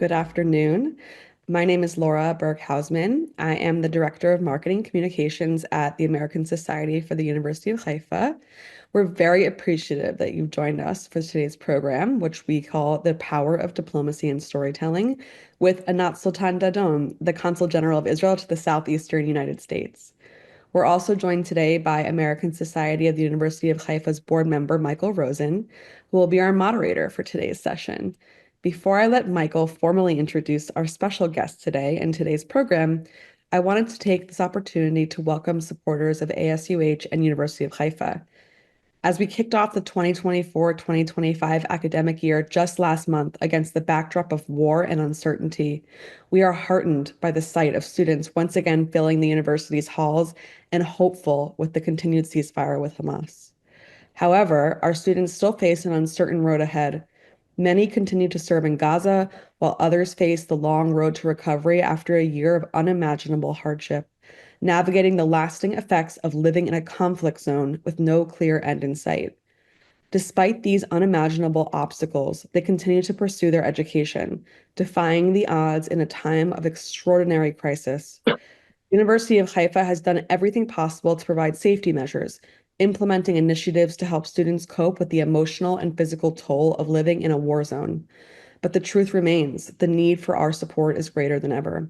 Good afternoon. My name is Laura Berg-Hausman. I am the Director of Marketing Communications at the American Society for the University of Haifa. We're very appreciative that you've joined us for today's program, which we call The Power of Diplomacy and Storytelling, with Anat Sultan-Dadon, the Consul General of Israel to the Southeastern United States. We're also joined today by American Society of the University of Haifa's board member, Michael Rosen, who will be our moderator for today's session. Before I let Michael formally introduce our special guest today and today's program, I wanted to take this opportunity to welcome supporters of ASUH and University of Haifa. As we kicked off the 2024-2025 academic year just last month against the backdrop of war and uncertainty, we are heartened by the sight of students once again filling the university's halls and hopeful with the continued ceasefire with Hamas. However, our students still face an uncertain road ahead. Many continue to serve in Gaza, while others face the long road to recovery after a year of unimaginable hardship, navigating the lasting effects of living in a conflict zone with no clear end in sight. Despite these unimaginable obstacles, they continue to pursue their education, defying the odds in a time of extraordinary crisis. University of Haifa has done everything possible to provide safety measures, implementing initiatives to help students cope with the emotional and physical toll of living in a war zone. But the truth remains, the need for our support is greater than ever.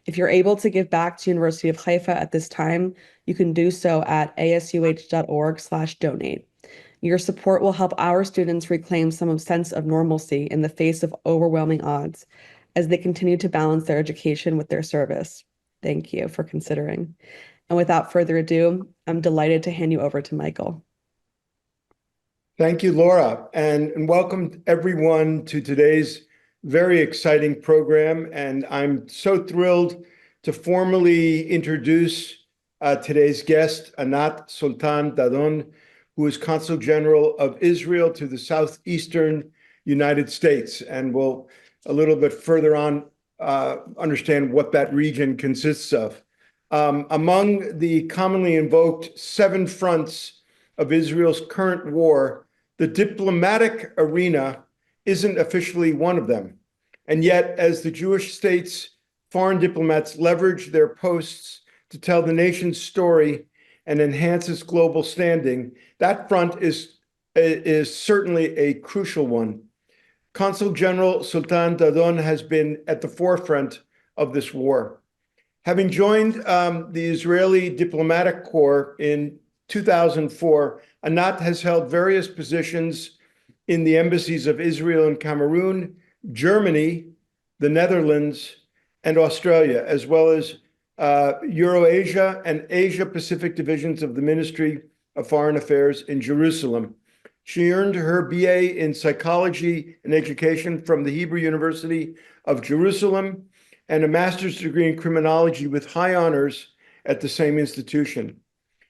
If you're able to give back to University of Haifa at this time, you can do so at asuh.org/donate. Your support will help our students reclaim some sense of normalcy in the face of overwhelming odds as they continue to balance their education with their service. Thank you for considering. And without further ado, I'm delighted to hand you over to Michael. Thank you, Laura, and welcome everyone to today's very exciting program. And I'm so thrilled to formally introduce today's guest, Anat Sultan-Dadon, who is Consul General of Israel to the Southeastern United States. And we'll a little bit further on understand what that region consists of. Among the commonly invoked 7 fronts of Israel's current war, the diplomatic arena isn't officially one of them. And yet, as the Jewish state's foreign diplomats leverage their posts to tell the nation's story and enhance its global standing, that front is certainly a crucial one. Consul General Sultan-Dadon has been at the forefront of this war. Having joined the Israeli Diplomatic Corps in 2004, Anat has held various positions in the embassies of Israel and Cameroon, Germany, the Netherlands, and Australia, as well as Eurasia and Asia-Pacific divisions of the Ministry of Foreign Affairs in Jerusalem. She earned her BA in Psychology and Education from the Hebrew University of Jerusalem and a master's degree in criminology with high honors at the same institution.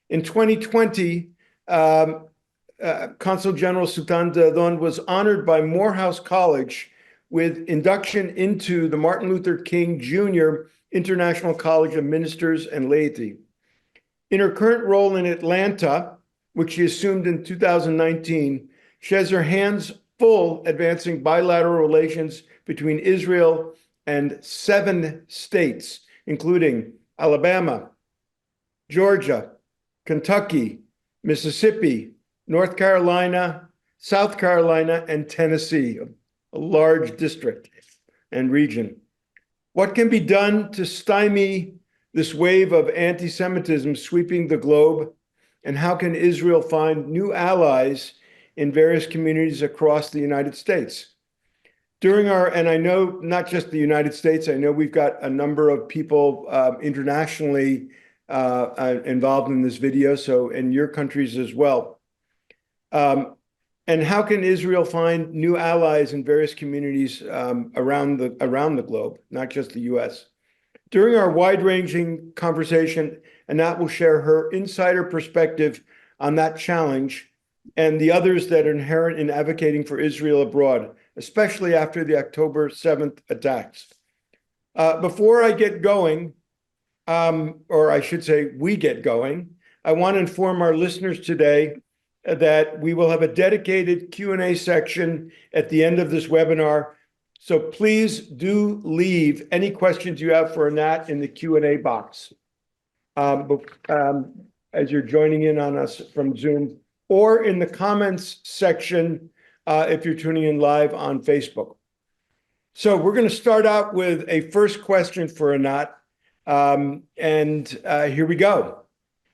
In 2020, Consul General Sultan-Dadon was honored by Morehouse College with induction into the Martin Luther King Jr. International College of Ministers and Laity. In her current role in Atlanta, which she assumed in 2019, she has her hands full advancing bilateral relations between Israel and 7 states, including Alabama, Georgia, Kentucky, Mississippi, North Carolina, South Carolina, and Tennessee, a large district and region. What can be done to stymie this wave of anti-Semitism sweeping the globe? And how can Israel find new allies in various communities across the United States? And I know not just the United States, I know we've got a number of people internationally involved in this video, so in your countries as well. And how can Israel find new allies in various communities around the globe, not just the US? During our wide-ranging conversation, Anat will share her insider perspective on that challenge and the others that are inherent in advocating for Israel abroad, especially after the October 7th attacks. Before I get going, or I should say we get going, I want to inform our listeners today that we will have a dedicated Q&A section at the end of this webinar So please do leave any questions you have for Anat in the Q&A box but, as you're joining in on us from Zoom, or in the comments section if you're tuning in live on Facebook. So we're going to start out with a first question for Anat, and here we go.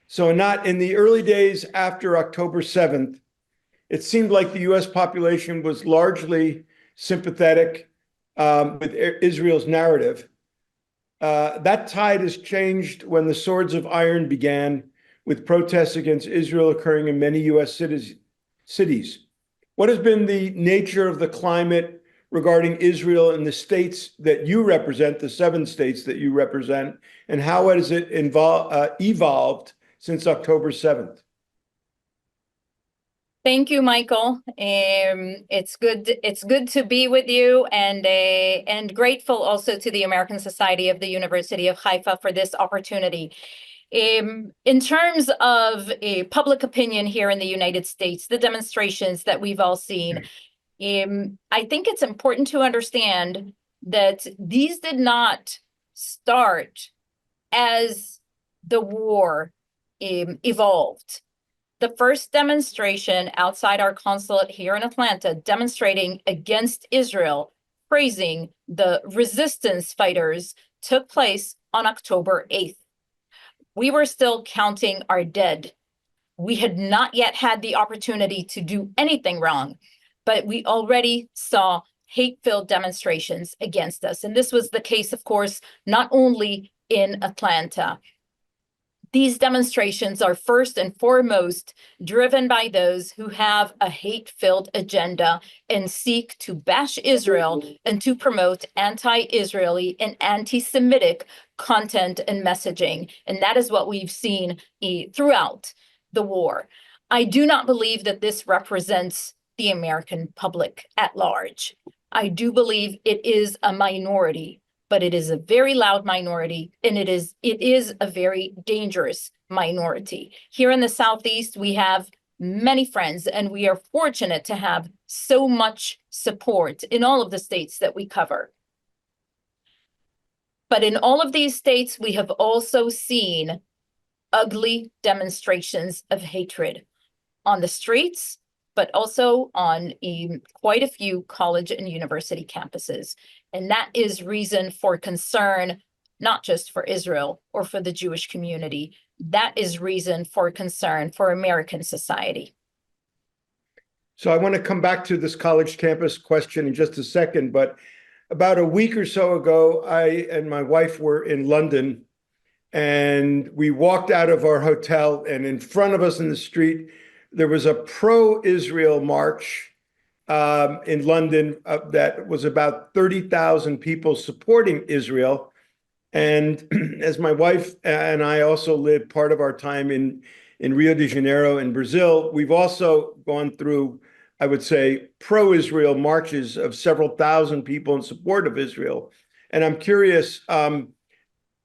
So Anat, in the early days after October 7th, it seemed like the US population was largely sympathetic with Israel's narrative. That tide has changed when the Swords of Iron began, with protests against Israel occurring in many US cities. What has been the nature of the climate regarding Israel in the states that you represent, the 7 states that you represent, and how has it evolved since October 7th? Thank you, Michael. It's good to be with you, and grateful also to the American Society of the University of Haifa for this opportunity. In terms of public opinion here in the United States, the demonstrations that we've all seen, I think it's important to understand that these did not start as the war evolved. The first demonstration outside our consulate here in Atlanta, demonstrating against Israel, praising the resistance fighters, took place on October 8th. We were still counting our dead. We had not yet had the opportunity to do anything wrong, but we already saw hate-filled demonstrations against us. And this was the case, of course, not only in Atlanta. These demonstrations are first and foremost driven by those who have a hate-filled agenda and seek to bash Israel and to promote anti-Israeli and anti-Semitic content and messaging. And that is what we've seen throughout the war. I do not believe that this represents the American public at large. I do believe it is a minority, but it is a very loud minority, and it is a very dangerous minority. Here in the Southeast, we have many friends, and we are fortunate to have so much support in all of the states that we cover. But in all of these states, we have also seen ugly demonstrations of hatred on the streets, but also on quite a few college and university campuses. And that is reason for concern, not just for Israel or for the Jewish community. That is reason for concern for American society. So I want to come back to this college campus question in just a second, but about a week or so ago, I and my wife were in London, and we walked out of our hotel, and in front of us in the street, there was a pro-Israel march in London that was about 30,000 people supporting Israel. And as my wife and I also lived part of our time in Rio de Janeiro in Brazil, we've also gone through, I would say, pro-Israel marches of several thousand people in support of Israel. And I'm curious, I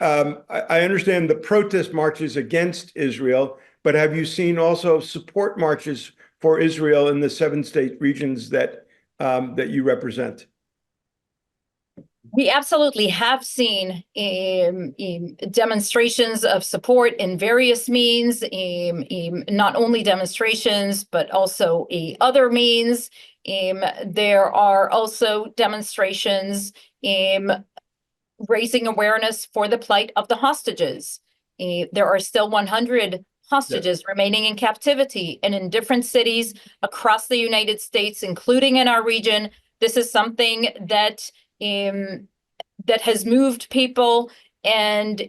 understand the protest marches against Israel, but have you seen also support marches for Israel in the 7 state regions that you represent? We absolutely have seen demonstrations of support in various means, not only demonstrations, but also other means. There are also demonstrations raising awareness for the plight of the hostages. There are still 100 hostages remaining in captivity, and in different cities across the United States, including in our region. This is something that that has moved people, and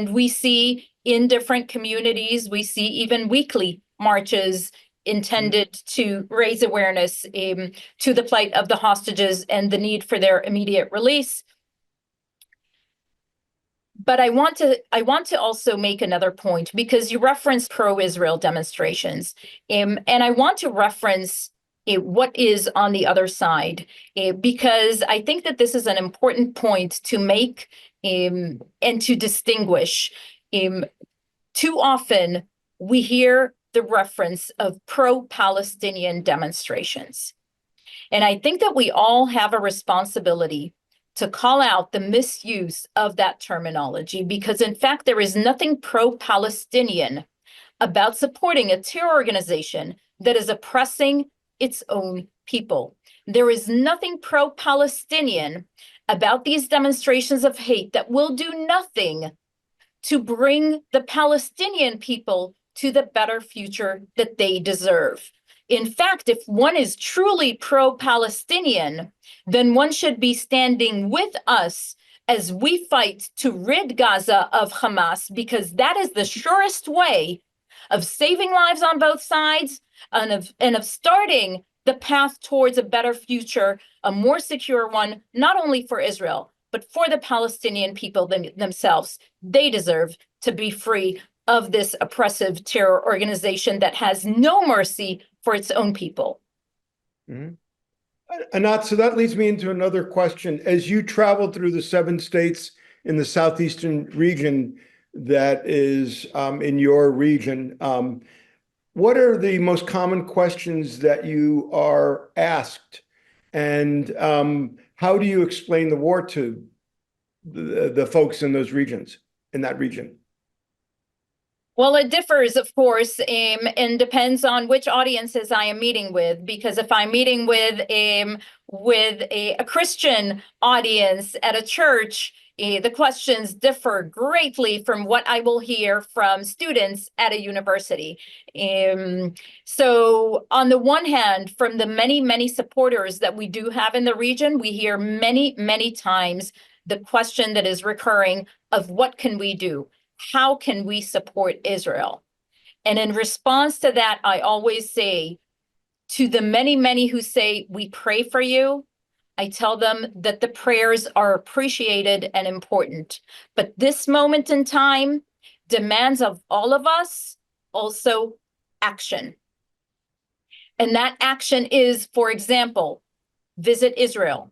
we see in different communities, we see even weekly marches intended to raise awareness to the plight of the hostages and the need for their immediate release. But I want to also make another point, because you referenced pro-Israel demonstrations, and I want to reference what is on the other side, because I think that this is an important point to make and to distinguish. Too often we hear the reference of pro-Palestinian demonstrations. And I think that we all have a responsibility to call out the misuse of that terminology, because in fact, there is nothing pro-Palestinian about supporting a terror organization that is oppressing its own people. There is nothing pro-Palestinian about these demonstrations of hate that will do nothing to bring the Palestinian people to the better future that they deserve. In fact, if one is truly pro-Palestinian, then one should be standing with us as we fight to rid Gaza of Hamas, because that is the surest way of saving lives on both sides and of starting the path towards a better future, a more secure one, not only for Israel, but for the Palestinian people themselves. They deserve to be free of this oppressive terror organization that has no mercy for its own people. Mm-hmm. Anat, so that leads me into another question. As you travel through the 7 states in the southeastern region that is in your region, what are the most common questions that you are asked? And how do you explain the war to the folks in those regions, in that region? Well, it differs, of course, and depends on which audiences I am meeting with. Because if I'm meeting with a Christian audience at a church, the questions differ greatly from what I will hear from students at a university. So on the one hand, from the many, many supporters that we do have in the region, we hear many, many times the question that is recurring of what can we do? How can we support Israel? And in response to that, I always say to the many, many who say, we pray for you, I tell them that the prayers are appreciated and important. But this moment in time demands of all of us also action. And that action is, for example, visit Israel.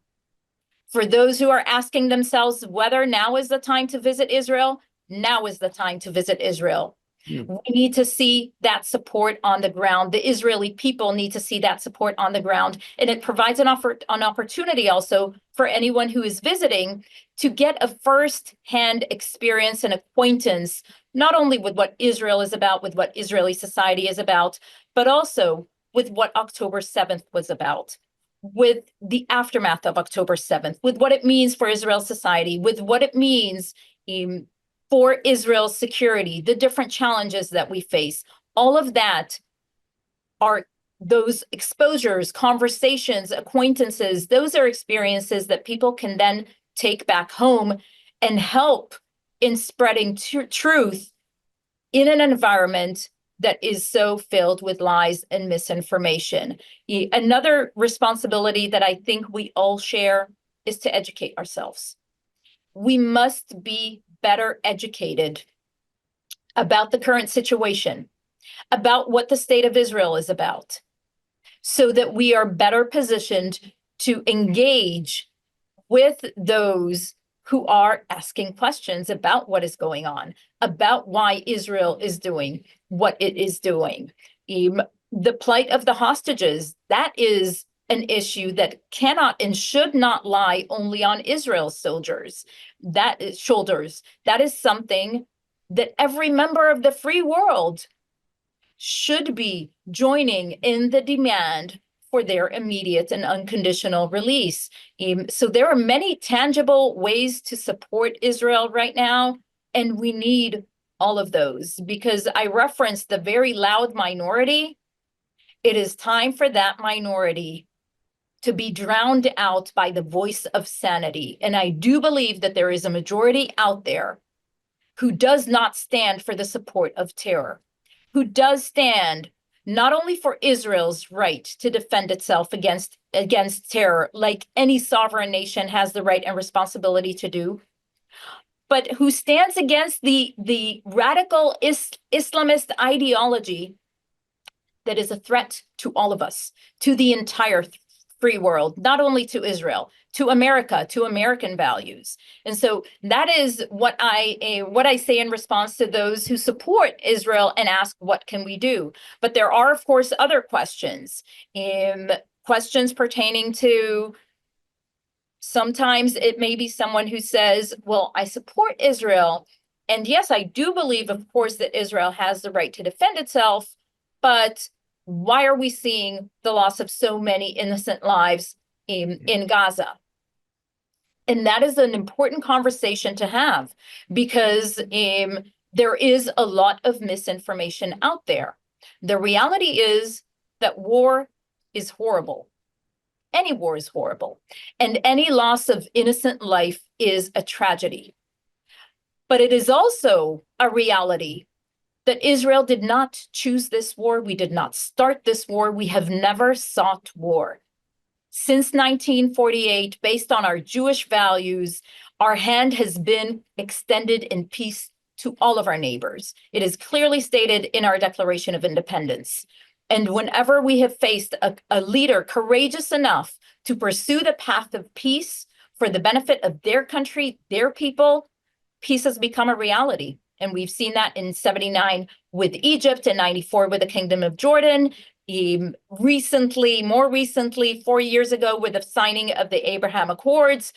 For those who are asking themselves whether now is the time to visit Israel, now is the time to visit Israel. We need to see that support on the ground. The Israeli people need to see that support on the ground. And it provides an opportunity also for anyone who is visiting to get a first-hand experience and acquaintance, not only with what Israel is about, with what Israeli society is about, but also with what October 7th was about, with the aftermath of October 7th, with what it means for Israel's society, with what it means for Israel's security, the different challenges that we face. All of that are those exposures, conversations, acquaintances. Those are experiences that people can then take back home and help in spreading truth in an environment that is so filled with lies and misinformation. Another responsibility that I think we all share is to educate ourselves. We must be better educated about the current situation, about what the state of Israel is about, so that we are better positioned to engage with those who are asking questions about what is going on, about why Israel is doing what it is doing. The plight of the hostages, that is an issue that cannot and should not lie only on Israel's shoulders. That is something that every member of the free world should be joining in the demand for their immediate and unconditional release. So there are many tangible ways to support Israel right now, and we need all of those. Because I referenced the very loud minority, it is time for that minority to be drowned out by the voice of sanity. And I do believe that there is a majority out there who does not stand for the support of terror, who does stand not only for Israel's right to defend itself against terror, like any sovereign nation has the right and responsibility to do, but who stands against the radical Islamist ideology that is a threat to all of us, to the entire free world, not only to Israel, to America, to American values. And so that is what I say in response to those who support Israel and ask, what can we do? But there are, of course, other questions. questions pertaining to, sometimes it may be someone who says, well, I support Israel. And yes, I do believe, of course, that Israel has the right to defend itself. But why are we seeing the loss of so many innocent lives in Gaza? And that is an important conversation to have, because there is a lot of misinformation out there. The reality is that war is horrible. Any war is horrible, and any loss of innocent life is a tragedy. But it is also a reality that Israel did not choose this war. We did not start this war. We have never sought war. Since 1948, based on our Jewish values, our hand has been extended in peace to all of our neighbors. It is clearly stated in our Declaration of Independence. And whenever we have faced a leader courageous enough to pursue the path of peace for the benefit of their country, their people, peace has become a reality. And we've seen that in 79 with Egypt and 94 with the Kingdom of Jordan. More recently, 4 years ago, with the signing of the Abraham Accords.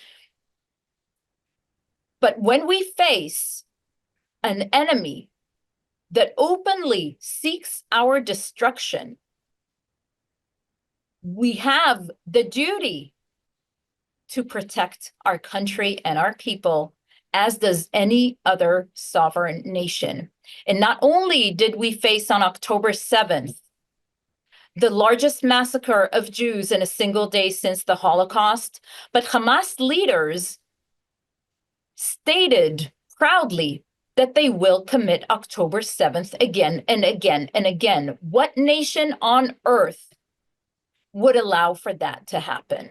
But when we face an enemy that openly seeks our destruction, we have the duty to protect our country and our people, as does any other sovereign nation. And not only did we face on October 7th the largest massacre of Jews in a single day since the Holocaust, but Hamas leaders stated proudly that they will commit October 7th again and again and again. What nation on earth would allow for that to happen?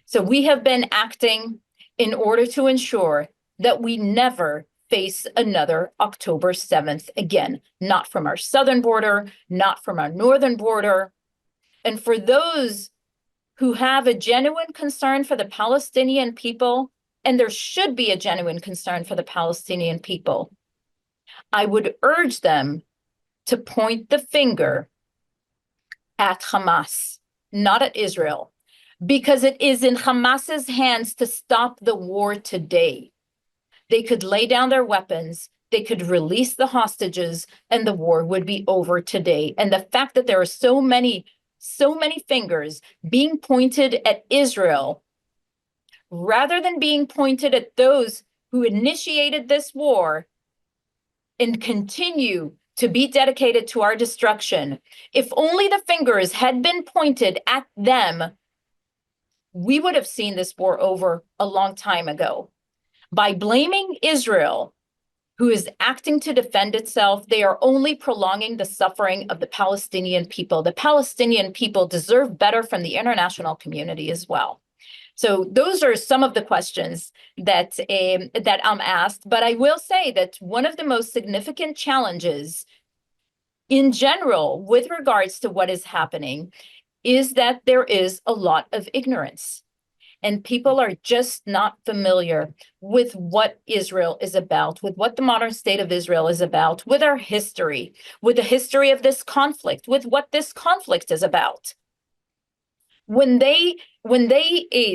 So we have been acting in order to ensure that we never face another October 7th again, not from our southern border, not from our northern border. And for those who have a genuine concern for the Palestinian people, and there should be a genuine concern for the Palestinian people, I would urge them to point the finger at Hamas, not at Israel, because it is in Hamas's hands to stop the war today. They could lay down their weapons, they could release the hostages, and the war would be over today. And the fact that there are so many fingers being pointed at Israel, rather than being pointed at those who initiated this war and continue to be dedicated to our destruction, if only the fingers had been pointed at them, we would have seen this war over a long time ago. By blaming Israel, who is acting to defend itself, they are only prolonging the suffering of the Palestinian people. The Palestinian people deserve better from the international community as well. So those are some of the questions that I'm asked. But I will say that one of the most significant challenges in general with regards to what is happening is that there is a lot of ignorance. And people are just not familiar with what Israel is about, with what the modern state of Israel is about, with our history, with the history of this conflict, with what this conflict is about. When they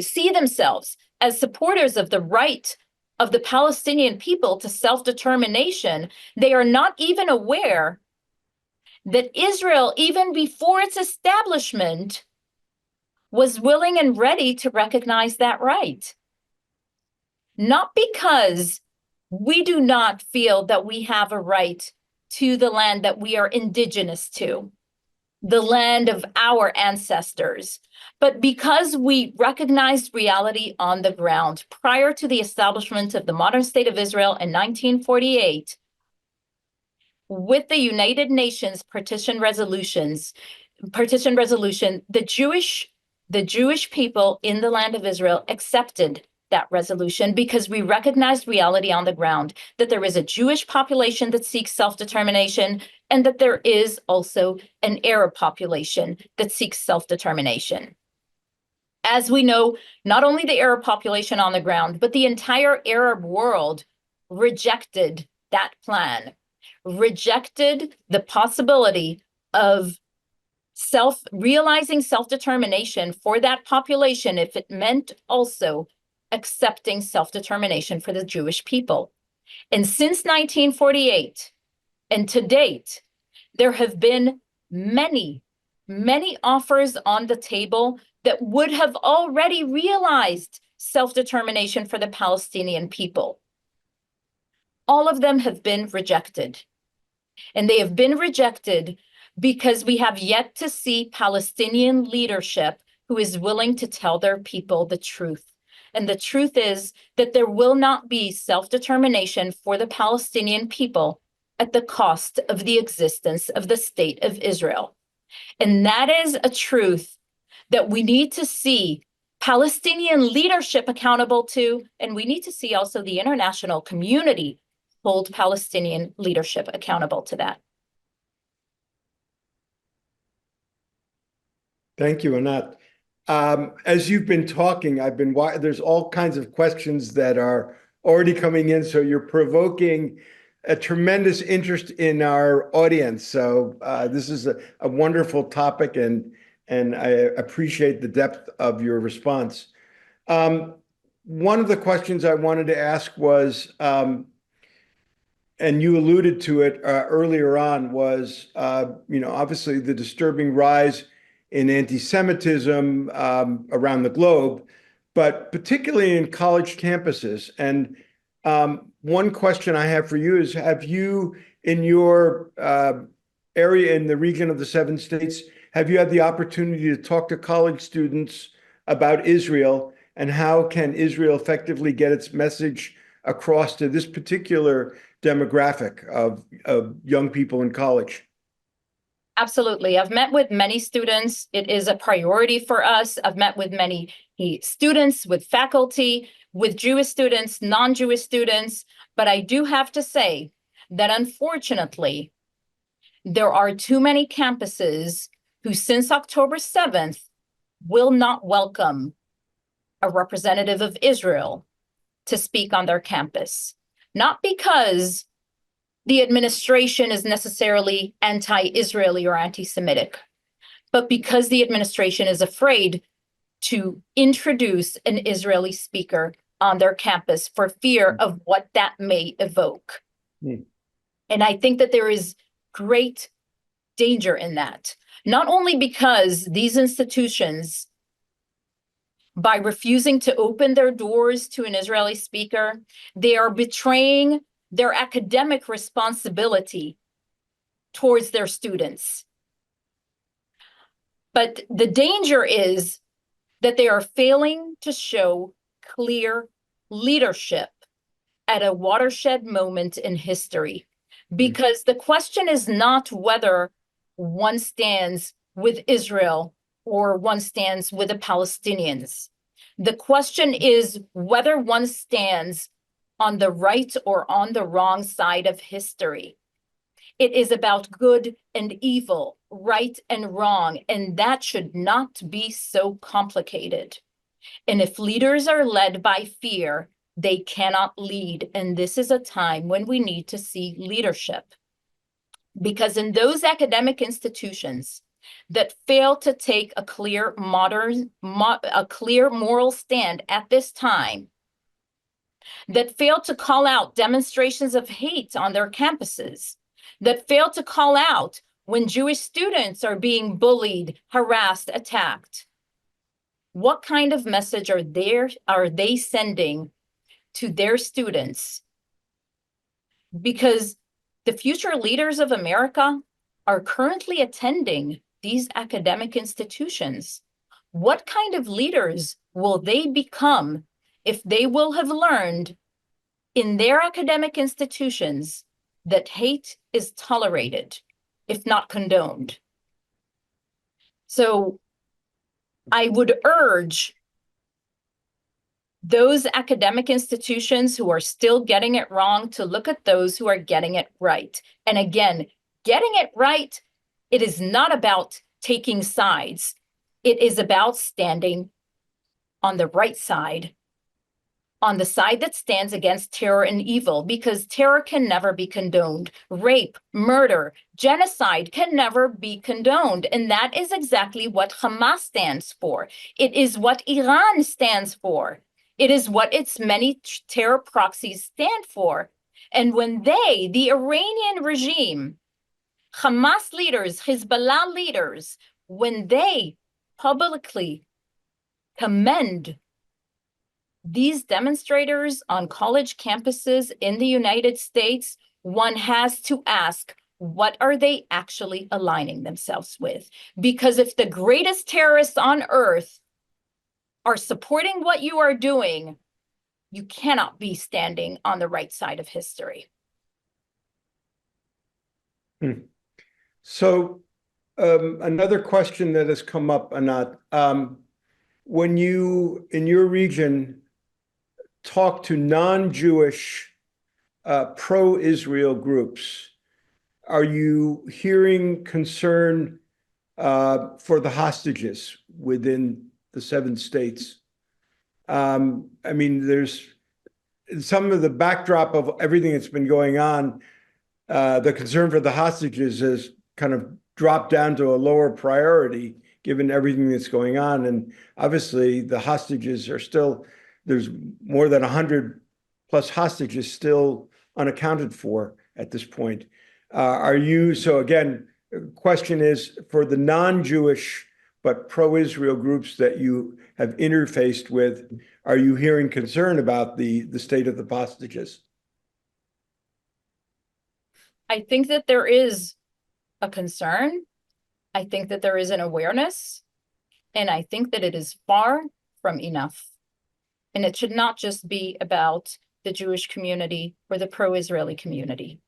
see themselves as supporters of the right of the Palestinian people to self-determination, they are not even aware that Israel, even before its establishment, was willing and ready to recognize that right. Not because we do not feel that we have a right to the land that we are indigenous to, the land of our ancestors, but because we recognized reality on the ground. Prior to the establishment of the modern state of Israel in 1948, with the United Nations partition resolution, the Jewish people in the land of Israel accepted that resolution because we recognized reality on the ground, that there is a Jewish population that seeks self-determination, and that there is also an Arab population that seeks self-determination. As we know, not only the Arab population on the ground, but the entire Arab world rejected that plan, rejected the possibility of realizing self-determination for that population if it meant also accepting self-determination for the Jewish people. And since 1948 and to date, there have been many, many offers on the table that would have already realized self-determination for the Palestinian people. All of them have been rejected. And they have been rejected because we have yet to see Palestinian leadership who is willing to tell their people the truth. And the truth is that there will not be self-determination for the Palestinian people at the cost of the existence of the state of Israel. And that is a truth that we need to see Palestinian leadership accountable to, and we need to see also the international community hold Palestinian leadership accountable to that. Thank you, Anat. As you've been talking, there's all kinds of questions that are already coming in, so you're provoking a tremendous interest in our audience. So this is a wonderful topic, and I appreciate the depth of your response. One of the questions I wanted to ask was, and you alluded to it earlier on, was obviously the disturbing rise in anti-Semitism around the globe, but particularly in college campuses. And one question I have for you is, have you, in your area in the region of the 7 states, have you had the opportunity to talk to college students about Israel, and how can Israel effectively get its message across to this particular demographic of young people in college? Absolutely. I've met with many students. It is a priority for us. I've met with many students, with faculty, with Jewish students, non-Jewish students. But I do have to say that unfortunately, there are too many campuses who since October 7th will not welcome a representative of Israel to speak on their campus. Not because the administration is necessarily anti-Israeli or anti-Semitic, but because the administration is afraid to introduce an Israeli speaker on their campus for fear of what that may evoke. Mm. And I think that there is great danger in that, not only because these institutions, by refusing to open their doors to an Israeli speaker, they are betraying their academic responsibility towards their students. But the danger is that they are failing to show clear leadership at a watershed moment in history. Because the question is not whether one stands with Israel or one stands with the Palestinians. The question is whether one stands on the right or on the wrong side of history. It is about good and evil, right and wrong, and that should not be so complicated. And if leaders are led by fear, they cannot lead. And this is a time when we need to see leadership. Because in those academic institutions that fail to take a clear moral stand at this time, that fail to call out demonstrations of hate on their campuses, that fail to call out when Jewish students are being bullied, harassed, attacked. What kind of message are they sending to their students? Because the future leaders of America are currently attending these academic institutions. What kind of leaders will they become if they will have learned in their academic institutions that hate is tolerated, if not condoned? So I would urge those academic institutions who are still getting it wrong to look at those who are getting it right. And again, getting it right, it is not about taking sides. It is about standing on the right side on the side that stands against terror and evil, because terror can never be condoned. Rape, murder, genocide can never be condoned. And that is exactly what Hamas stands for. It is what Iran stands for. It is what its many terror proxies stand for. And when they, the Iranian regime, Hamas leaders, Hezbollah leaders, when they publicly commend these demonstrators on college campuses in the United States, one has to ask, what are they actually aligning themselves with? Because if the greatest terrorists on earth are supporting what you are doing, you cannot be standing on the right side of history. So another question that has come up, Anat, when you, in your region, talk to non-Jewish pro-Israel groups, are you hearing concern for the hostages within the 7 states? I mean, there's some of the backdrop of everything that's been going on. The concern for the hostages has kind of dropped down to a lower priority given everything that's going on. And obviously, the hostages are still, there's more than 100 plus hostages still unaccounted for at this point. So again, the question is for the non-Jewish but pro-Israel groups that you have interfaced with, are you hearing concern about the state of the hostages? I think that there is a concern. I think that there is an awareness, and I think that it is far from enough. And it should not just be about the Jewish community or the pro-Israeli community.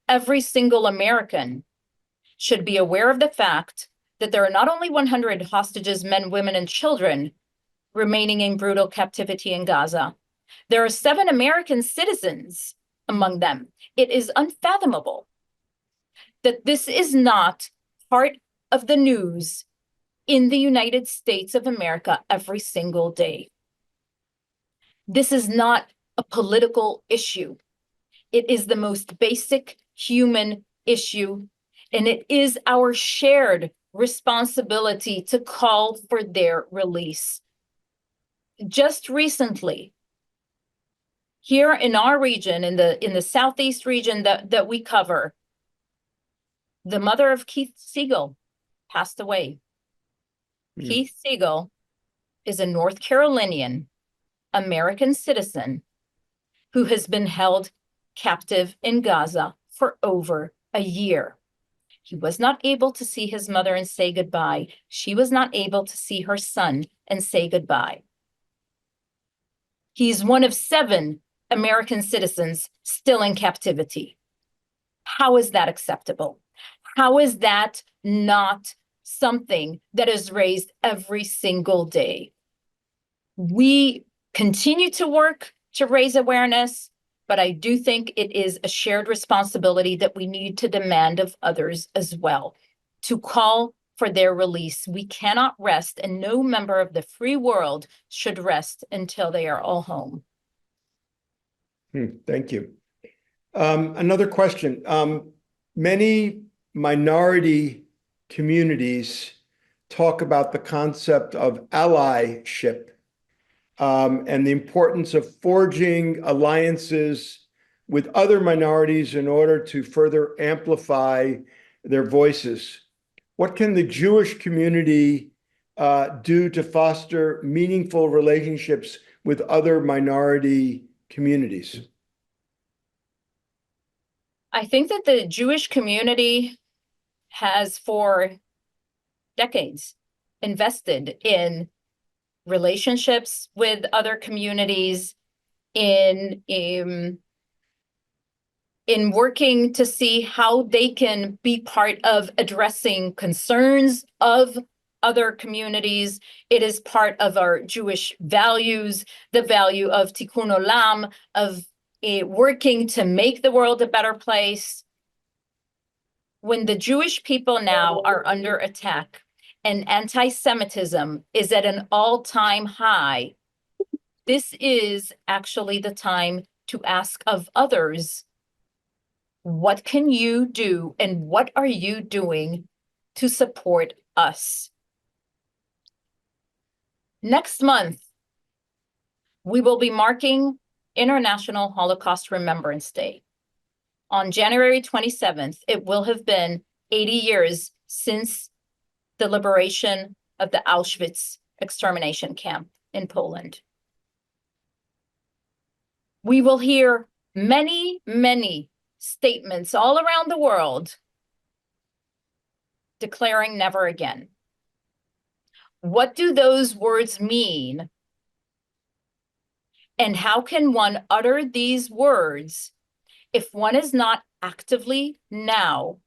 Every single American should be aware of the fact that there are not only 100 hostages, men, women, and children remaining in brutal captivity in Gaza. There are 7 American citizens among them. It is unfathomable that this is not part of the news in the United States of America every single day. This is not a political issue. It is the most basic human issue, and it is our shared responsibility to call for their release. Just recently, here in our region, in the Southeast region that we cover, the mother of Keith Siegel passed away. Keith Siegel is a North Carolinian American citizen who has been held captive in Gaza for over a year. He was not able to see his mother and say goodbye. She was not able to see her son and say goodbye. He's one of 7 American citizens still in captivity. How is that acceptable? How is that not something that is raised every single day? We continue to work to raise awareness, but I do think it is a shared responsibility that we need to demand of others as well, to call for their release. We cannot rest, and no member of the free world should rest until they are all home. Thank you. Another question. Many minority communities talk about the concept of allyship and the importance of forging alliances with other minorities in order to further amplify their voices. What can the Jewish community do to foster meaningful relationships with other minority communities? I think that the Jewish community has for decades invested in relationships with other communities, in working to see how they can be part of addressing concerns of other communities. It is part of our Jewish values, the value of tikkun olam, of working to make the world a better place. When the Jewish people now are under attack and anti-Semitism is at an all-time high, This is actually the time to ask of others, what can you do and what are you doing to support us? Next month, we will be marking International Holocaust Remembrance Day. On January 27th, it will have been 80 years since the liberation of the Auschwitz extermination camp in Poland. We will hear many, many statements all around the world declaring never again. What do those words mean? And how can one utter these words if one is not actively now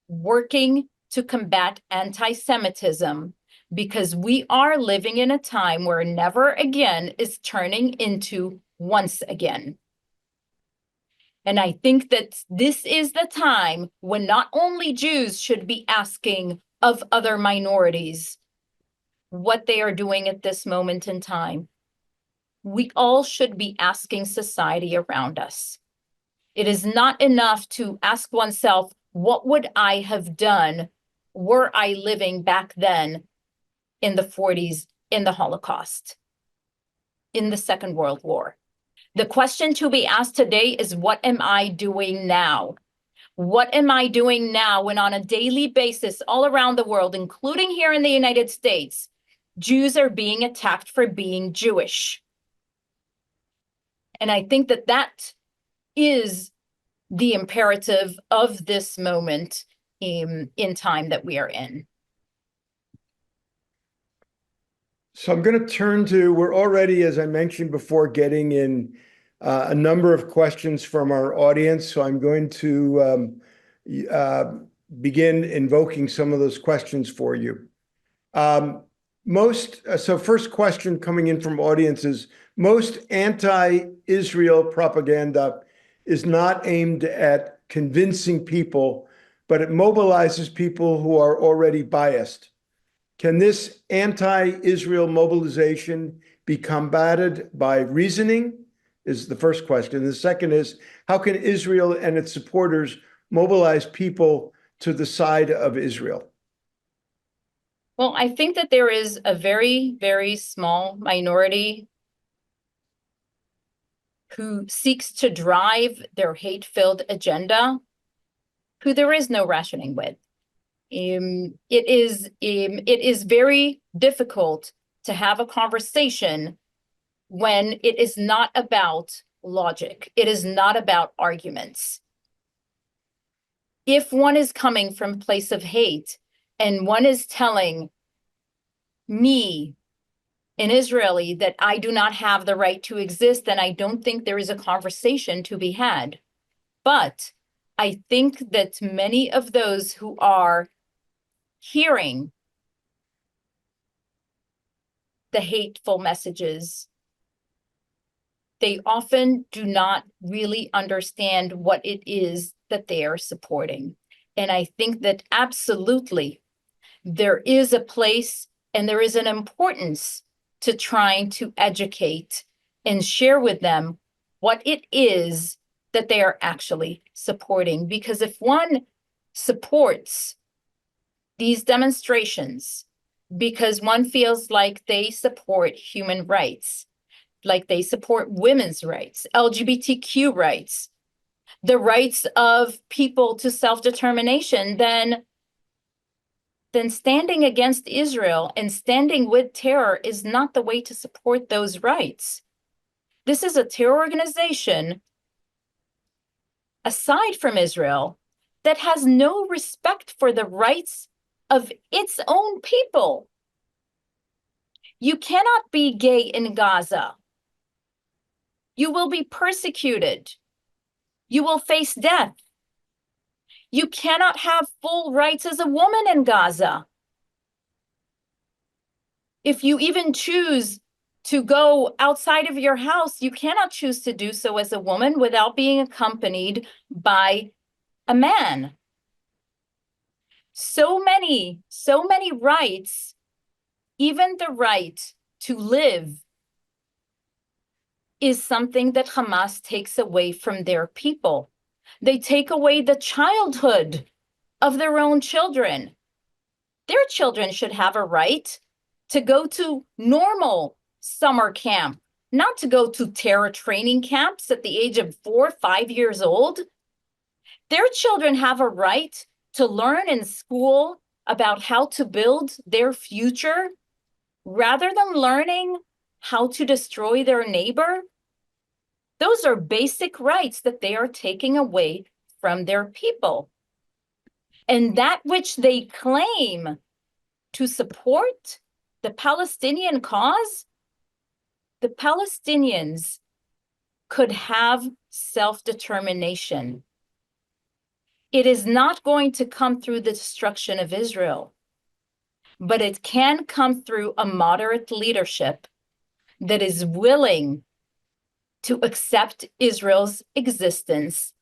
working to combat anti-Semitism, because we are living in a time where never again is turning into once again. And I think that this is the time when not only Jews should be asking of other minorities what they are doing at this moment in time. We all should be asking society around us. It is not enough to ask oneself, what would I have done were I living back then in the 40s, in the Holocaust, in the Second World War? The question to be asked today is, what am I doing now? What am I doing now when on a daily basis all around the world, including here in the United States, Jews are being attacked for being Jewish? And I think that that is the imperative of this moment in time that we are in. So I'm going to turn to, we're already, as I mentioned before, getting in a number of questions from our audience. So I'm going to begin invoking some of those questions for you. So first question coming in from audiences: most anti-Israel propaganda is not aimed at convincing people, but it mobilizes people who are already biased. Can this anti-Israel mobilization be combated by reasoning? Is the first question. The second is, how can Israel and its supporters mobilize people to the side of Israel? Well, I think that there is a very, very small minority who seeks to drive their hate-filled agenda, who there is no rationing with. It is very difficult to have a conversation when it is not about logic. It is not about arguments. If one is coming from a place of hate and one is telling me, an Israeli, that I do not have the right to exist, then I don't think there is a conversation to be had. But I think that many of those who are hearing the hateful messages, they often do not really understand what it is that they are supporting. And I think that absolutely there is a place and there is an importance to trying to educate and share with them what it is that they are actually supporting. Because if one supports these demonstrations because one feels like they support human rights, like they support women's rights, LGBTQ rights, the rights of people to self-determination, then standing against Israel and standing with terror is not the way to support those rights. This is a terror organization, aside from Israel, that has no respect for the rights of its own people. You cannot be gay in Gaza. You will be persecuted. You will face death. You cannot have full rights as a woman in Gaza. If you even choose to go outside of your house, you cannot choose to do so as a woman without being accompanied by a man. So many rights, even the right to live is something that Hamas takes away from their people. They take away the childhood of their own children. Their children should have a right to go to normal summer camp, not to go to terror training camps at the age of 4 or 5 years old. Their children have a right to learn in school about how to build their future rather than learning how to destroy their neighbor. Those are basic rights that they are taking away from their people. And that which they claim to support, the Palestinian cause, the Palestinians could have self-determination. It is not going to come through the destruction of Israel, but it can come through a moderate leadership that is willing to accept Israel's existence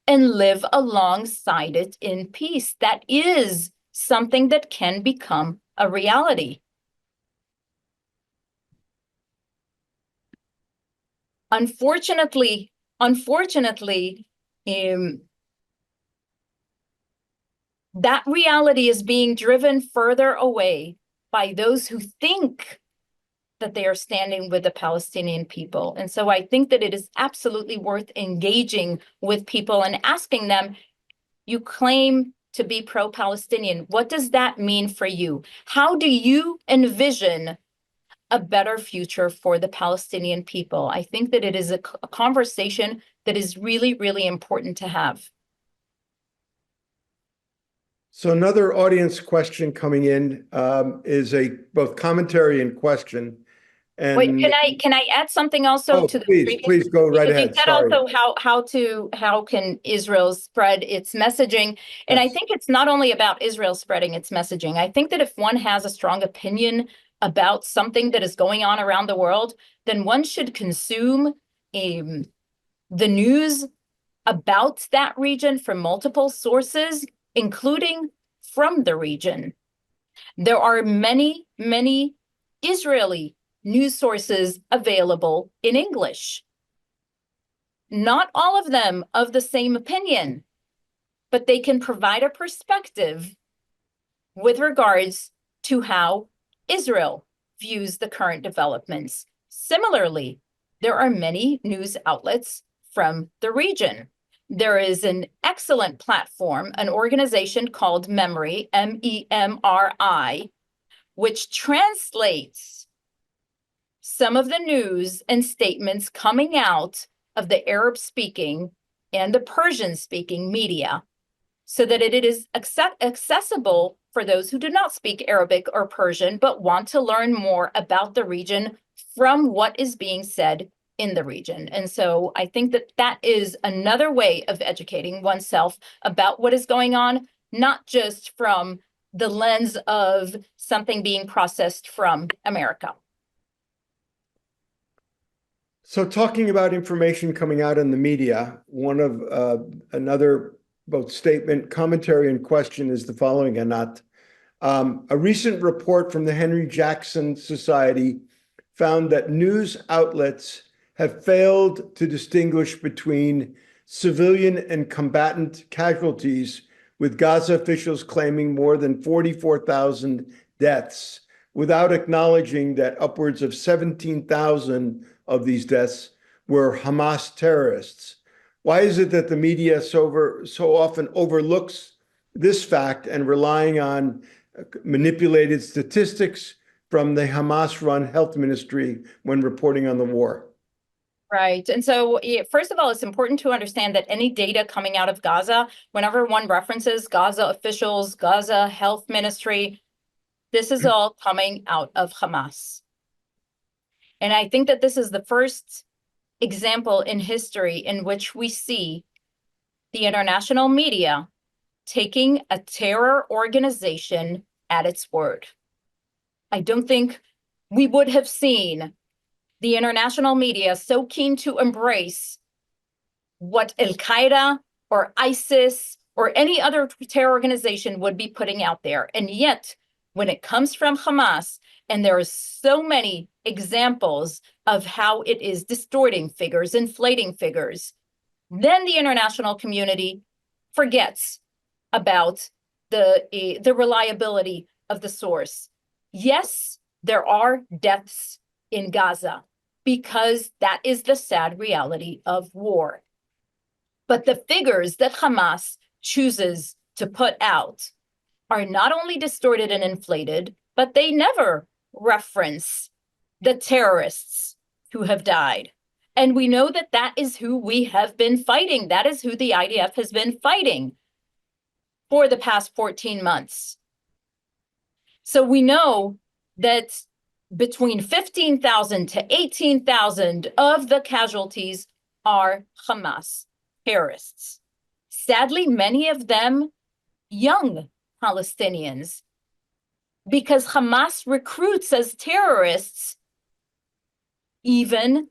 and live alongside it in peace. That is something that can become a reality. Unfortunately, that reality is being driven further away by those who think that they are standing with the Palestinian people. And so I think that it is absolutely worth engaging with people and asking them, you claim to be pro-Palestinian. What does that mean for you? How do you envision a better future for the Palestinian people? I think that it is a conversation that is really, really important to have. So another audience question coming in is a both commentary and question. And wait, can I add something also to the please go right ahead. You said Sorry. also how can Israel spread its messaging? And Yes. I think it's not only about Israel spreading its messaging. I think that if one has a strong opinion about something that is going on around the world, then one should consume the news about that region from multiple sources, including from the region. There are many, many Israeli news sources available in English. Not all of them of the same opinion, but they can provide a perspective with regards to how Israel views the current developments. Similarly, there are many news outlets from the region. There is an excellent platform, an organization called MEMRI, MEMRI, which translates some of the news and statements coming out of the Arab-speaking and the Persian-speaking media so that it is accessible for those who do not speak Arabic or Persian, but want to learn more about the region from what is being said in the region. And so I think that that is another way of educating oneself about what is going on, not just from the lens of something being processed from America. So talking about information coming out in the media, one of another both statement, commentary, and question is the following, Anat. A recent report from the Henry Jackson Society found that news outlets have failed to distinguish between civilian and combatant casualties, with Gaza officials claiming more than 44,000 deaths, without acknowledging that upwards of 17,000 of these deaths were Hamas terrorists. Why is it that the media so often overlooks this fact and relying on manipulated statistics from the Hamas-run health ministry when reporting on the war? Right. And so, first of all, it's important to understand that any data coming out of Gaza, whenever one references Gaza officials, Gaza health ministry, this is all coming out of Hamas. And I think that this is the first example in history in which we see the international media taking a terror organization at its word. I don't think we would have seen the international media so keen to embrace what Al-Qaeda or ISIS or any other terror organization would be putting out there. And yet, when it comes from Hamas, and there are so many examples of how it is distorting figures, inflating figures, then the international community forgets about the reliability of the source. Yes, there are deaths in Gaza because that is the sad reality of war. But the figures that Hamas chooses to put out are not only distorted and inflated, but they never reference the terrorists who have died. And we know that that is who we have been fighting. That is who the IDF has been fighting for the past 14 months. So we know that between 15,000 to 18,000 of the casualties are Hamas terrorists. Sadly, many of them young Palestinians, because Hamas recruits as terrorists even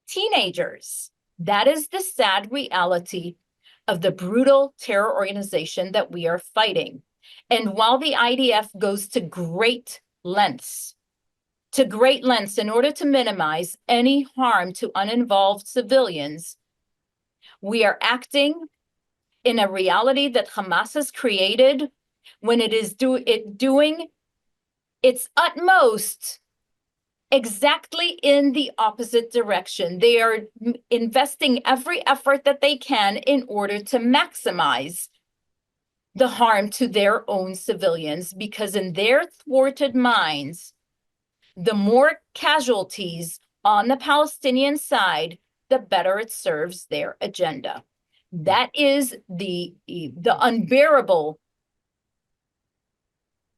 teenagers. That is the sad reality of the brutal terror organization that we are fighting. And while the IDF goes to great lengths in order to minimize any harm to uninvolved civilians, we are acting in a reality that Hamas has created when it is doing its utmost exactly in the opposite direction. They are investing every effort that they can in order to maximize the harm to their own civilians, because in their thwarted minds, the more casualties on the Palestinian side, the better it serves their agenda. That is the unbearable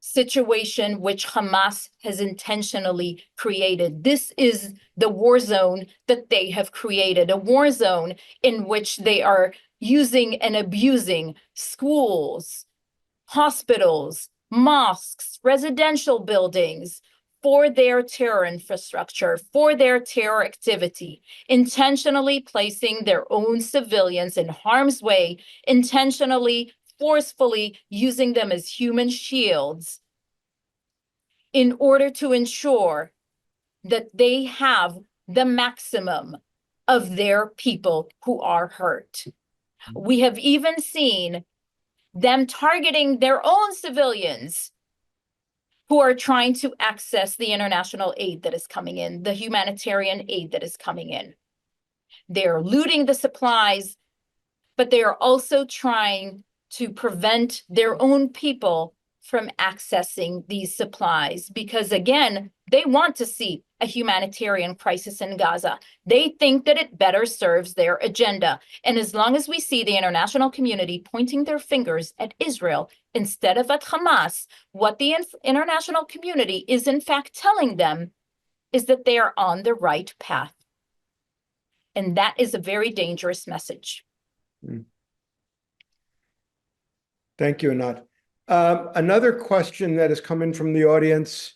situation which Hamas has intentionally created. This is the war zone that they have created, a war zone in which they are using and abusing schools, hospitals, mosques, residential buildings for their terror infrastructure, for their terror activity, intentionally placing their own civilians in harm's way, intentionally, forcefully using them as human shields in order to ensure that they have the maximum of their people who are hurt. We have even seen them targeting their own civilians who are trying to access the international aid that is coming in, the humanitarian aid that is coming in. They're looting the supplies, but they are also trying to prevent their own people from accessing these supplies because, again, they want to see a humanitarian crisis in Gaza. They think that it better serves their agenda. And as long as we see the international community pointing their fingers at Israel instead of at Hamas, what the international community is in fact telling them is that they are on the right path. And that is a very dangerous message. Thank you, Anat. Another question that has come in from the audience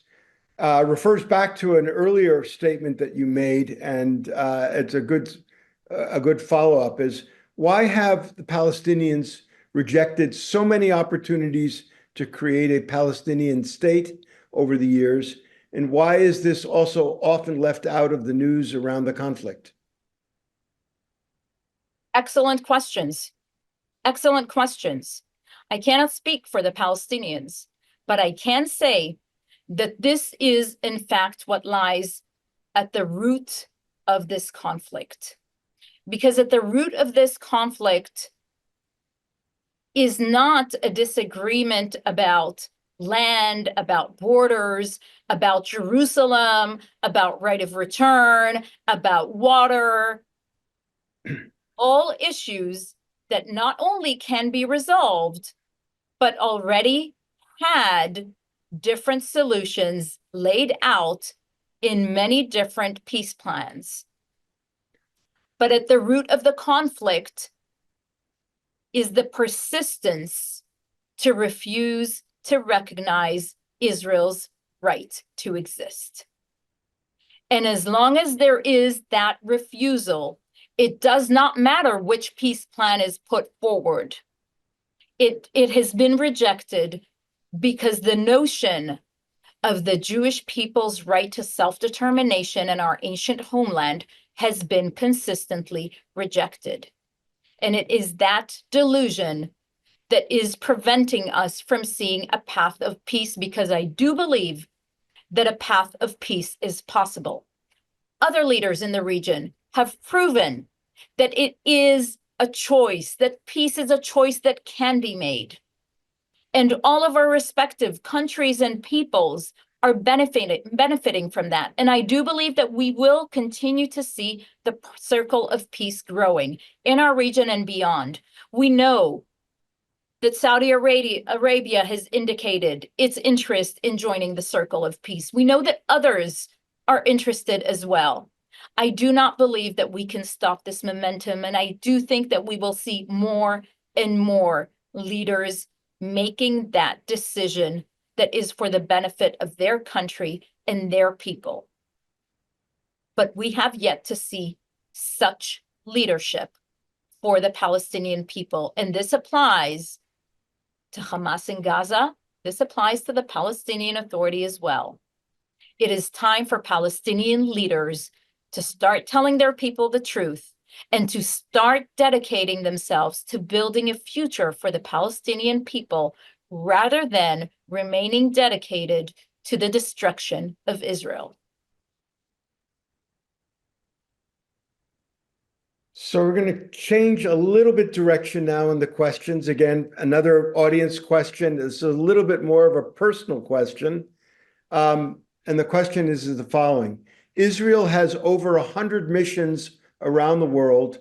refers back to an earlier statement that you made, and it's a good follow-up, is why have the Palestinians rejected so many opportunities to create a Palestinian state over the years, and why is this also often left out of the news around the conflict? Excellent questions. Excellent questions. I cannot speak for the Palestinians, but I can say that this is, in fact, what lies at the root of this conflict. Because at the root of this conflict is not a disagreement about land, about borders, about Jerusalem, about right of return, about water, all issues that not only can be resolved, but already had different solutions laid out in many different peace plans. But at the root of the conflict is the persistence to refuse to recognize Israel's right to exist. And as long as there is that refusal, it does not matter which peace plan is put forward. It has been rejected because the notion of the Jewish people's right to self-determination in our ancient homeland has been consistently rejected. And it is that delusion that is preventing us from seeing a path of peace, because I do believe that a path of peace is possible. Other leaders in the region have proven that it is a choice, that peace is a choice that can be made. And all of our respective countries and peoples are benefiting from that. And I do believe that we will continue to see the circle of peace growing in our region and beyond. We know that Saudi Arabia has indicated its interest in joining the circle of peace. We know that others are interested as well. I do not believe that we can stop this momentum, and I do think that we will see more and more leaders making that decision that is for the benefit of their country and their people. But we have yet to see such leadership for the Palestinian people, and this applies to Hamas in Gaza. This applies to the Palestinian Authority as well. It is time for Palestinian leaders to start telling their people the truth and to start dedicating themselves to building a future for the Palestinian people rather than remaining dedicated to the destruction of Israel. So we're going to change a little bit direction now in the questions. Again, another audience question. This is a little bit more of a personal question. And the question is the following. Israel has over 100 missions around the world,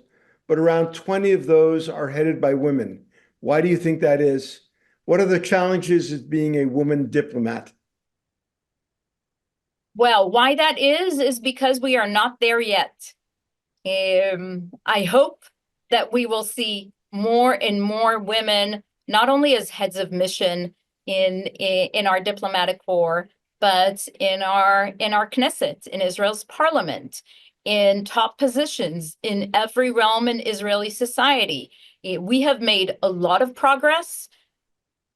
but around 20 of those are headed by women. Why do you think that is? What are the challenges of being a woman diplomat? Well, why that is because we are not there yet. I hope that we will see more and more women, not only as heads of mission in our diplomatic corps, but in our Knesset, in Israel's parliament, in top positions in every realm in Israeli society. We have made a lot of progress,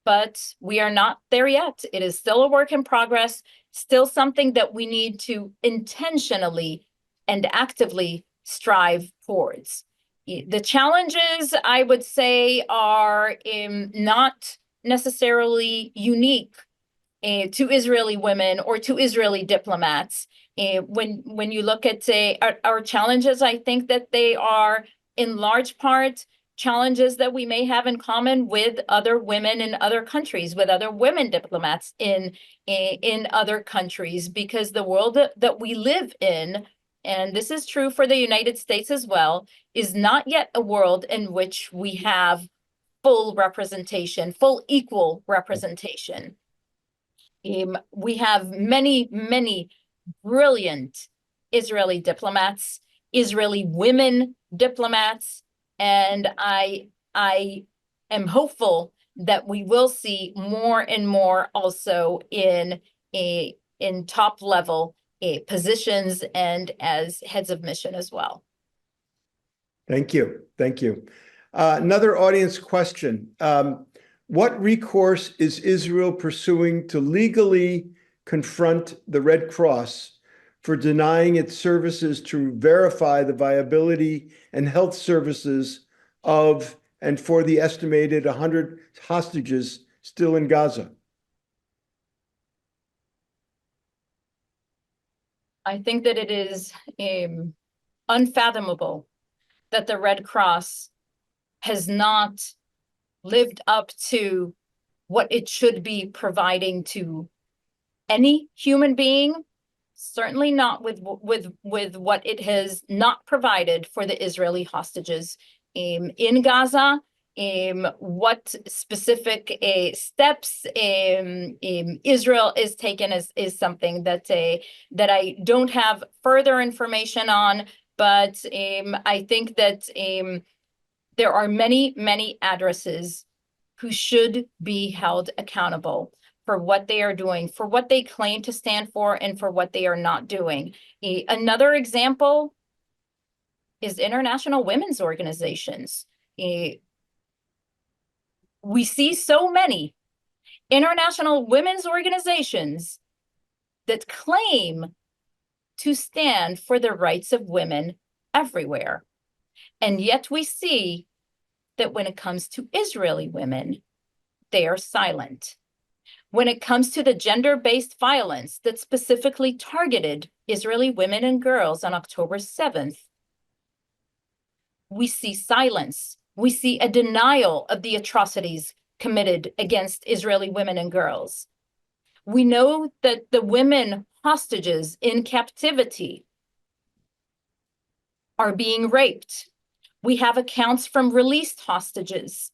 but we are not there yet. It is still a work in progress, still something that we need to intentionally and actively strive towards. The challenges, I would say, are not necessarily unique to Israeli women or to Israeli diplomats. When you look at our challenges, I think that they are in large part challenges that we may have in common with other women in other countries, with other women diplomats in other countries, because the world that we live in, and this is true for the United States as well, is not yet a world in which we have full representation, full equal representation. We have many, many brilliant Israeli diplomats, Israeli women diplomats, and I am hopeful that we will see more and more also in top level positions and as heads of mission as well. Thank you. Thank you. Another audience question. What recourse is Israel pursuing to legally confront the Red Cross for denying its services to verify the viability and health services of and for the estimated 100 hostages still in Gaza? I think that it is unfathomable that the Red Cross has not lived up to what it should be providing to any human being, certainly not with what it has not provided for the Israeli hostages in Gaza. What specific steps Israel is taken is something that I don't have further information on, but I think that there are many, many addresses who should be held accountable for what they are doing, for what they claim to stand for, and for what they are not doing. Another example is international women's organizations. We see so many international women's organizations that claim to stand for the rights of women everywhere. And yet we see that when it comes to Israeli women, they are silent. When it comes to the gender-based violence that specifically targeted Israeli women and girls on October 7th, we see silence. We see a denial of the atrocities committed against Israeli women and girls. We know that the women hostages in captivity are being raped. We have accounts from released hostages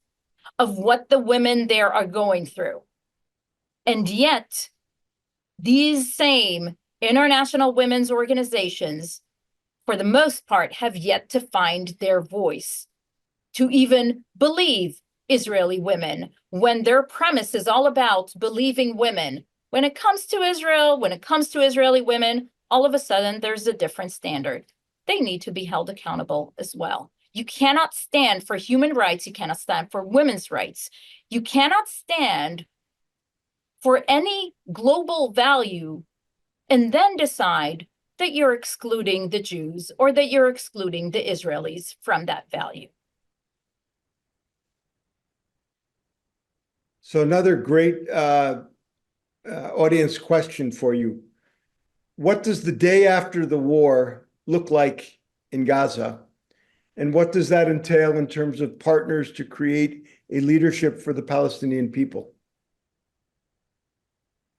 of what the women there are going through. And yet, these same international women's organizations, for the most part, have yet to find their voice, to even believe Israeli women, when their premise is all about believing women. When it comes to Israel, when it comes to Israeli women, all of a sudden there's a different standard. They need to be held accountable as well. You cannot stand for human rights. You cannot stand for women's rights. You cannot stand for any global value and then decide that you're excluding the Jews or that you're excluding the Israelis from that value. So another great audience question for you. What does the day after the war look like in Gaza? And what does that entail in terms of partners to create a leadership for the Palestinian people?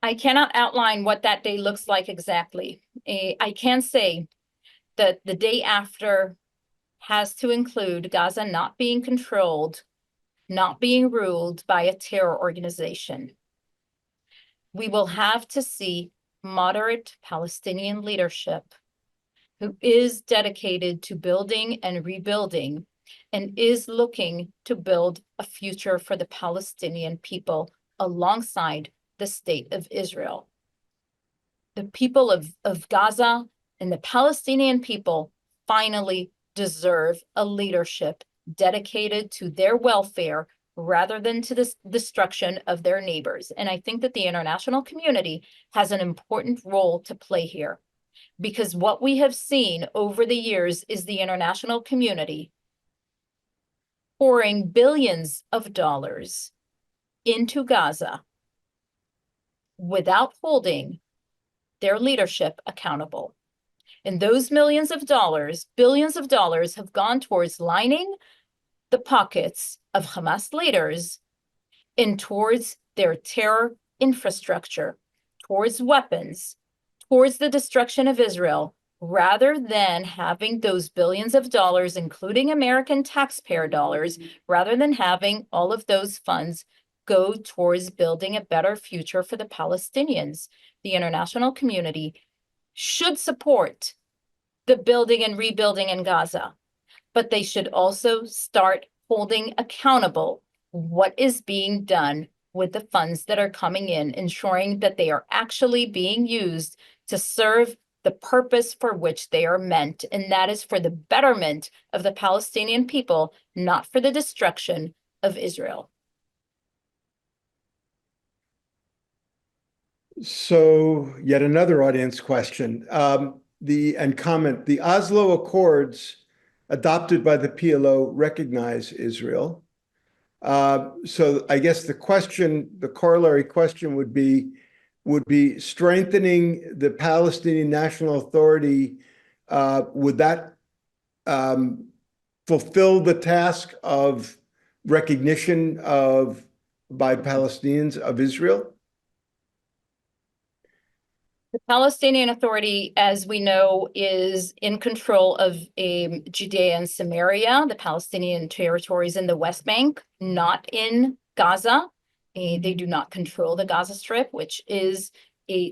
I cannot outline what that day looks like exactly. I can say that the day after has to include Gaza not being controlled, not being ruled by a terror organization. We will have to see moderate Palestinian leadership who is dedicated to building and rebuilding and is looking to build a future for the Palestinian people alongside the state of Israel. The people of Gaza and the Palestinian people finally deserve a leadership dedicated to their welfare rather than to the destruction of their neighbors. And I think that the international community has an important role to play here, because what we have seen over the years is the international community pouring billions of dollars into Gaza without holding their leadership accountable. And those millions of dollars, billions of dollars, have gone towards lining the pockets of Hamas leaders and towards their terror infrastructure, towards weapons, towards the destruction of Israel, rather than having those billions of dollars, including American taxpayer dollars, rather than having all of those funds go towards building a better future for the Palestinians. The international community should support the building and rebuilding in Gaza, but they should also start holding accountable what is being done with the funds that are coming in, ensuring that they are actually being used to serve the purpose for which they are meant, and that is for the betterment of the Palestinian people, not for the destruction of Israel. So yet another audience question and comment. The Oslo Accords adopted by the PLO recognize Israel. So I guess the corollary question would be strengthening the Palestinian National Authority. Would that fulfill the task of recognition by Palestinians of Israel? The Palestinian Authority, as we know, is in control of Judea and Samaria, the Palestinian territories in the West Bank, not in Gaza. They do not control the Gaza Strip, which is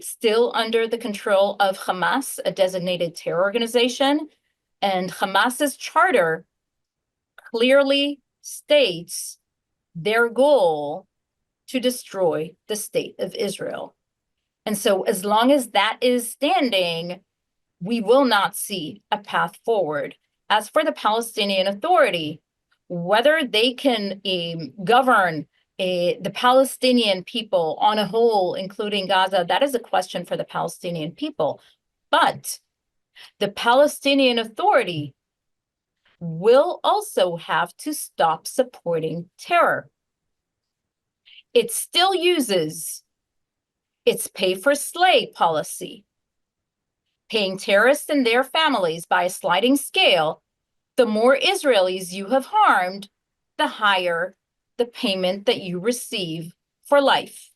still under the control of Hamas, a designated terror organization. And Hamas's charter clearly states their goal to destroy the state of Israel. And so as long as that is standing, we will not see a path forward. As for the Palestinian Authority, whether they can govern The Palestinian people on a whole, including Gaza, that is a question for the Palestinian people. But the Palestinian Authority will also have to stop supporting terror. It still uses its pay-for-slay policy, paying terrorists and their families by a sliding scale. The more Israelis you have harmed, the higher the payment that you receive for life.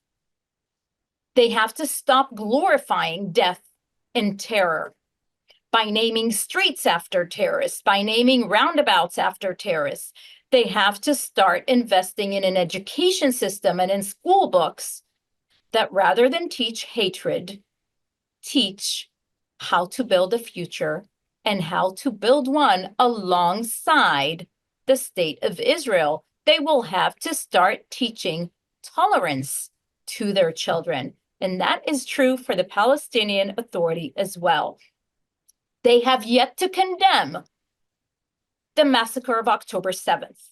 They have to stop glorifying death and terror by naming streets after terrorists, by naming roundabouts after terrorists. They have to start investing in an education system and in school books that, rather than teach hatred, teach how to build a future and how to build one alongside the state of Israel. They will have to start teaching tolerance to their children. And that is true for the Palestinian Authority as well. They have yet to condemn the massacre of October 7th.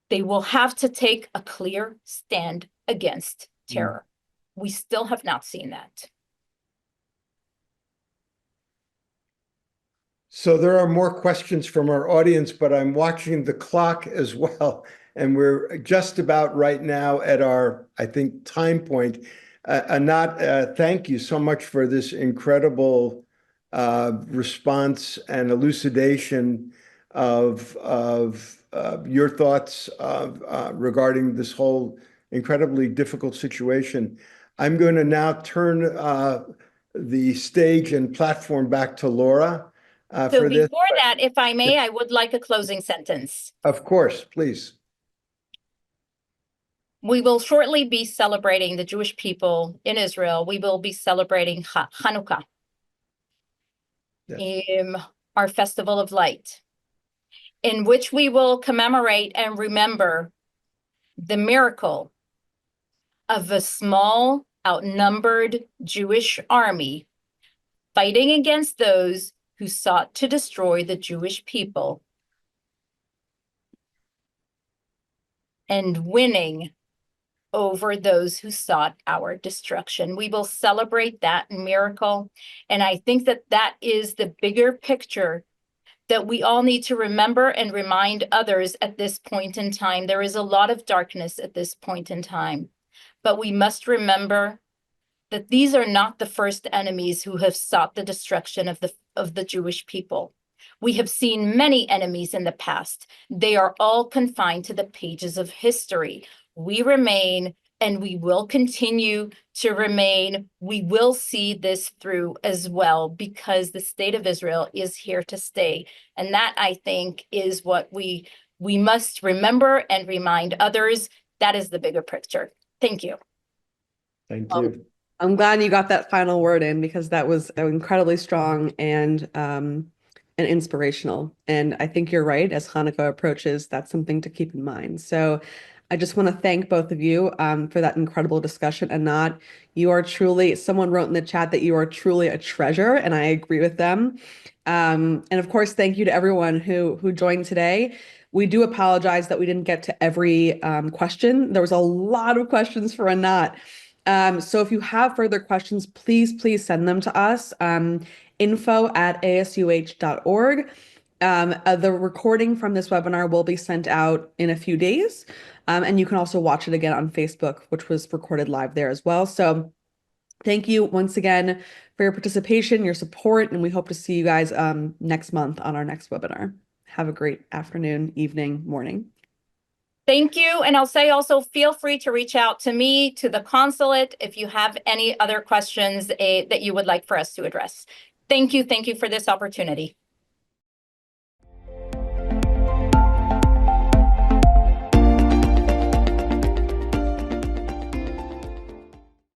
They will have to take a clear stand against terror. We still have not seen that. So there are more questions from our audience, but I'm watching the clock as well. And we're just about right now at our, I think, time point. Anat, thank you so much for this incredible response and elucidation of your thoughts regarding this whole incredibly difficult situation. I'm going to now turn the stage and platform back to Laura. So before that, if I may, I would like a closing sentence. Of course, please. We will shortly be celebrating the Jewish people in Israel. We will be celebrating Hanukkah, yes. Our festival of light, in which we will commemorate and remember the miracle of a small, outnumbered Jewish army fighting against those who sought to destroy the Jewish people and winning over those who sought our destruction. We will celebrate that miracle. And I think that that is the bigger picture that we all need to remember and remind others at this point in time. There is a lot of darkness at this point in time, but we must remember that these are not the first enemies who have sought the destruction of the Jewish people. We have seen many enemies in the past. They are all confined to the pages of history. We remain, and we will continue to remain. We will see this through as well, because the state of Israel is here to stay. And that, I think, is what we must remember and remind others. That is the bigger picture. Thank you. Thank you. I'm glad you got that final word in, because that was incredibly strong and inspirational. And I think you're right. As Hanukkah approaches, that's something to keep in mind. So I just want to thank both of you for that incredible discussion. Anat, you are truly, someone wrote in the chat that you are truly a treasure, and I agree with them. And of course, thank you to everyone who joined today. We do apologize that we didn't get to every question. There was a lot of questions for Anat. So if you have further questions, please send them to us, info@asuh.org. The recording from this webinar will be sent out in a few days. And you can also watch it again on Facebook, which was recorded live there as well. So thank you once again for your participation, your support, and we hope to see you guys next month on our next webinar. Have a great afternoon, evening, morning. Thank you. And I'll say also, feel free to reach out to me, to the consulate, if you have any other questions that you would like for us to address. Thank you. Thank you for this opportunity.